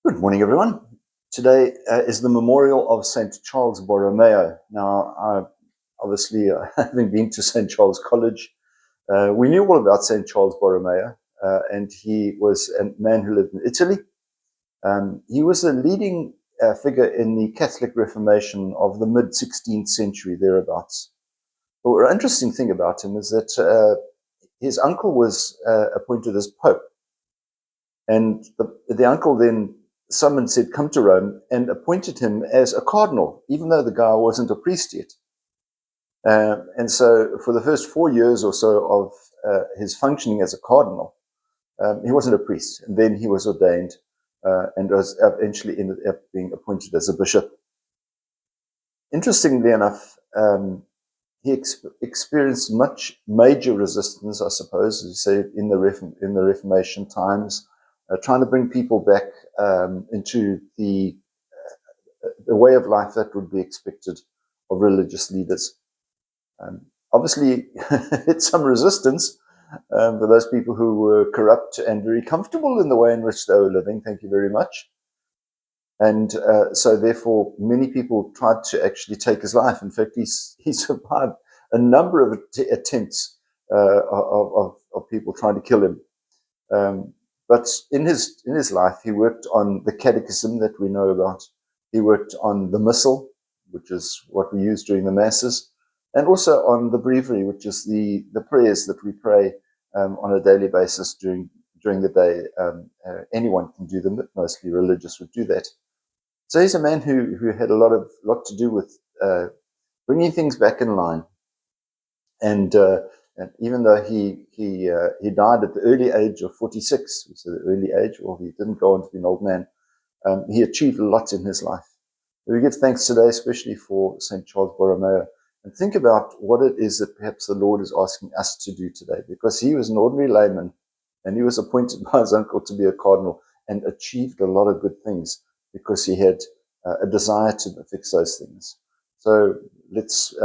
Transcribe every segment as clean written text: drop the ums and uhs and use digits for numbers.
Good morning, everyone. Today is the memorial of St. Charles Borromeo. Now, obviously, having been to St. Charles College, we knew all about St. Charles Borromeo, and he was a man who lived in Italy. He was a leading figure in the Catholic Reformation of the mid-16th century, thereabouts. But the interesting thing about him is that his uncle was appointed as Pope. And the uncle then summoned, said, come to Rome, and appointed him as a cardinal, even though the guy wasn't a priest yet. And so for the first 4 years or so of his functioning as a cardinal, he wasn't a priest. And then he was ordained and was eventually ended up being appointed as a bishop. Interestingly enough, he experienced much major resistance, I suppose, as you say, in the Reformation times, trying to bring people back into the way of life that would be expected of religious leaders. Obviously, it's some resistance for those people who were corrupt and very comfortable in the way in which they were living. Thank you very much. And so therefore, many people tried to actually take his life. In fact, he survived a number of attempts of people trying to kill him. But in his life, he worked on the catechism that we know about. He worked on the missal, which is what we use during the masses, and also on the breviary, which is the prayers that we pray on a daily basis during the day. Anyone can do them, but mostly religious would do that. So he's a man who had a lot to do with bringing things back in line, and even though he died at the early age of 46, so the early age, or he didn't go on to be an old man, he achieved a lot in his life. We give thanks today, especially for St. Charles Borromeo, and think about what it is that perhaps the Lord is asking us to do today, because he was an ordinary layman, and he was appointed by his uncle to be a cardinal, and achieved a lot of good things because he had a desire to fix those things. So let's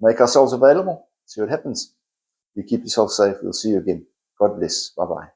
make ourselves available, see what happens. You keep yourself safe. We'll see you again. God bless. Bye-bye.